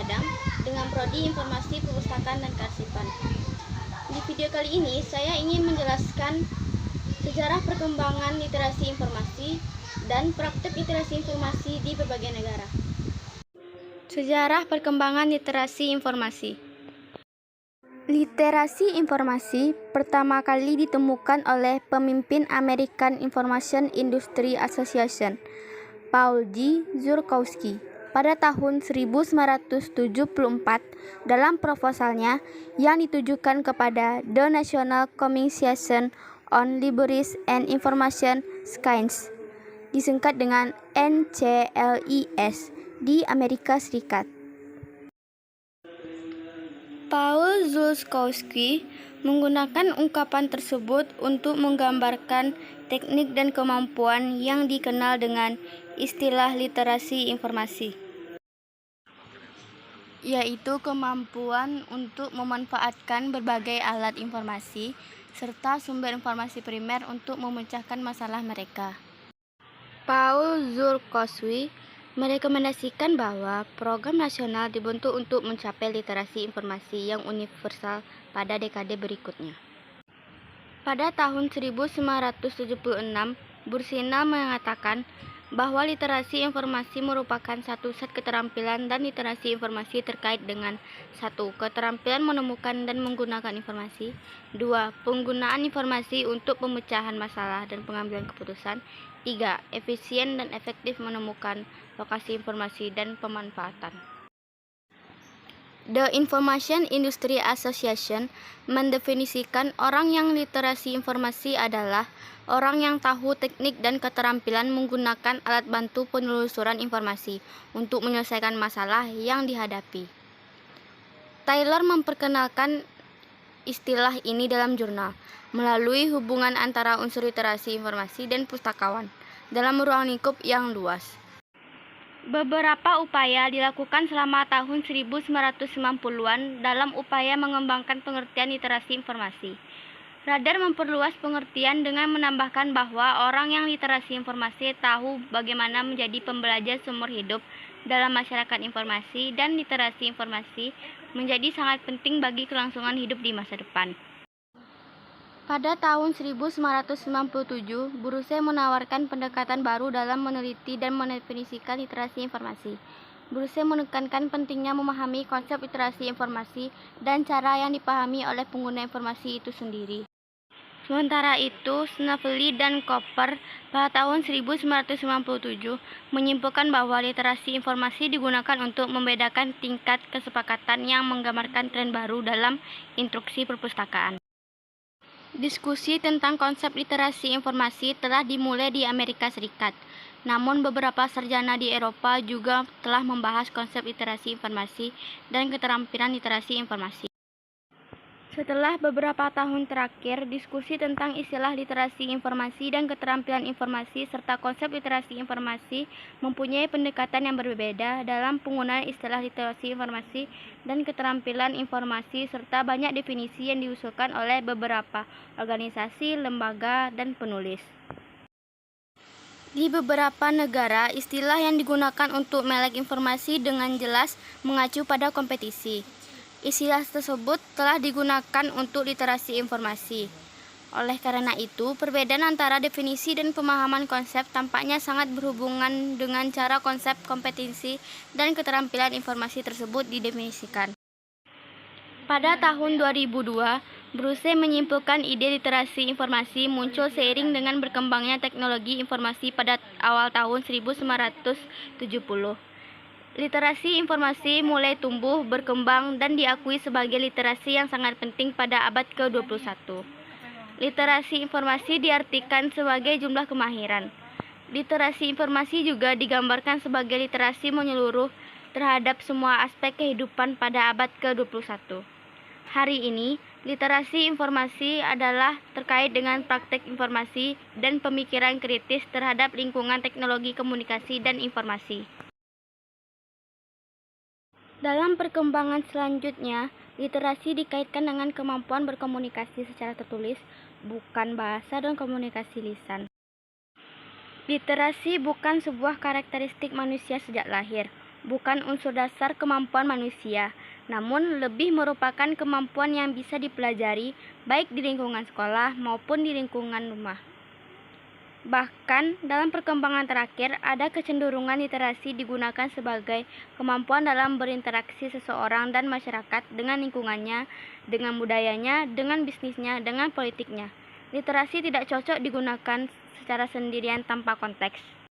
Padang dengan Prodi Informasi Perpustakaan dan Kearsipan. Di video kali ini saya ingin menjelaskan sejarah perkembangan literasi informasi dan praktek literasi informasi di berbagai negara. Sejarah perkembangan literasi informasi. Literasi informasi pertama kali ditemukan oleh pemimpin American Information Industry Association, Paul G. Zurzkowski, pada tahun 1974 dalam proposalnya yang ditujukan kepada The National Commission on Libraries and Information Science, disingkat dengan NCLIS, di Amerika Serikat. Paul Zurzkowski menggunakan ungkapan tersebut untuk menggambarkan teknik dan kemampuan yang dikenal dengan istilah literasi informasi, yaitu kemampuan untuk memanfaatkan berbagai alat informasi serta sumber informasi primer untuk memecahkan masalah mereka. Paul Zurzkowski merekomendasikan bahwa program nasional dibentuk untuk mencapai literasi informasi yang universal pada dekade berikutnya. Pada tahun 1976, Bursina mengatakan bahwa literasi informasi merupakan satu set keterampilan dan literasi informasi terkait dengan 1. Keterampilan menemukan dan menggunakan informasi. 2. Penggunaan informasi untuk pemecahan masalah dan pengambilan keputusan. 3. Efisien dan efektif menemukan lokasi informasi dan pemanfaatan. The Information Industry Association mendefinisikan orang yang literasi informasi adalah orang yang tahu teknik dan keterampilan menggunakan alat bantu penelusuran informasi untuk menyelesaikan masalah yang dihadapi. Taylor memperkenalkan istilah ini dalam jurnal melalui hubungan antara unsur literasi informasi dan pustakawan dalam ruang lingkup yang luas. Beberapa upaya dilakukan selama tahun 1990-an dalam upaya mengembangkan pengertian literasi informasi. Radar memperluas pengertian dengan menambahkan bahwa orang yang literasi informasi tahu bagaimana menjadi pembelajar seumur hidup dalam masyarakat informasi, dan literasi informasi menjadi sangat penting bagi kelangsungan hidup di masa depan. Pada tahun 1997, Bruce menawarkan pendekatan baru dalam meneliti dan mendefinisikan literasi informasi. Bruce menekankan pentingnya memahami konsep literasi informasi dan cara yang dipahami oleh pengguna informasi itu sendiri. Sementara itu, Snavely dan Cooper pada tahun 1997 menyimpulkan bahwa literasi informasi digunakan untuk membedakan tingkat kesepakatan yang menggambarkan tren baru dalam instruksi perpustakaan. Diskusi tentang konsep literasi informasi telah dimulai di Amerika Serikat, namun beberapa sarjana di Eropa juga telah membahas konsep literasi informasi dan keterampilan literasi informasi. Setelah beberapa tahun terakhir, diskusi tentang istilah literasi informasi dan keterampilan informasi serta konsep literasi informasi mempunyai pendekatan yang berbeda dalam penggunaan istilah literasi informasi dan keterampilan informasi, serta banyak definisi yang diusulkan oleh beberapa organisasi, lembaga, dan penulis. Di beberapa negara, istilah yang digunakan untuk melek informasi dengan jelas mengacu pada kompetisi. Istilah tersebut telah digunakan untuk literasi informasi. Oleh karena itu, perbedaan antara definisi dan pemahaman konsep tampaknya sangat berhubungan dengan cara konsep kompetensi dan keterampilan informasi tersebut didefinisikan. Pada tahun 2002, Bruce menyimpulkan ide literasi informasi muncul seiring dengan berkembangnya teknologi informasi pada awal tahun 1970. Literasi informasi mulai tumbuh, berkembang, dan diakui sebagai literasi yang sangat penting pada abad ke-21. Literasi informasi diartikan sebagai jumlah kemahiran. Literasi informasi juga digambarkan sebagai literasi menyeluruh terhadap semua aspek kehidupan pada abad ke-21. Hari ini, literasi informasi adalah terkait dengan praktek informasi dan pemikiran kritis terhadap lingkungan teknologi komunikasi dan informasi. Dalam perkembangan selanjutnya, literasi dikaitkan dengan kemampuan berkomunikasi secara tertulis, bukan bahasa dan komunikasi lisan. Literasi bukan sebuah karakteristik manusia sejak lahir. bukan unsur dasar kemampuan manusia, namun lebih merupakan kemampuan yang bisa dipelajari baik di lingkungan sekolah maupun di lingkungan rumah. Bahkan dalam perkembangan terakhir, ada kecenderungan literasi digunakan sebagai kemampuan dalam berinteraksi seseorang dan masyarakat dengan lingkungannya, dengan budayanya, dengan bisnisnya, dengan politiknya. Literasi tidak cocok digunakan secara sendirian tanpa konteks.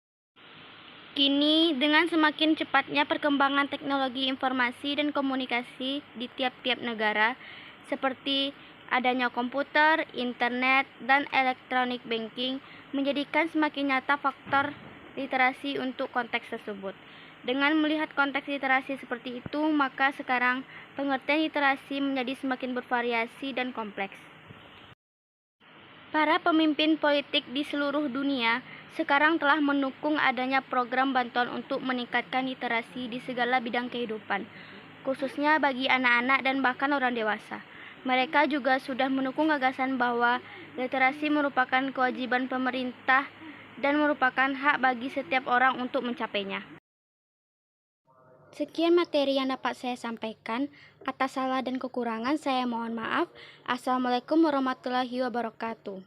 Kini, dengan semakin cepatnya perkembangan teknologi informasi dan komunikasi di tiap-tiap negara, seperti adanya komputer, internet, dan electronic banking, menjadikan semakin nyata faktor literasi untuk konteks tersebut. Dengan melihat konteks literasi seperti itu, maka sekarang pengertian literasi menjadi semakin bervariasi dan kompleks. Para pemimpin politik di seluruh dunia sekarang telah mendukung adanya program bantuan untuk meningkatkan literasi di segala bidang kehidupan, khususnya bagi anak-anak dan bahkan orang dewasa. Mereka juga sudah mendukung gagasan bahwa literasi merupakan kewajiban pemerintah dan merupakan hak bagi setiap orang untuk mencapainya. Sekian materi yang dapat saya sampaikan. Atas salah dan kekurangan saya mohon maaf. Assalamualaikum warahmatullahi wabarakatuh.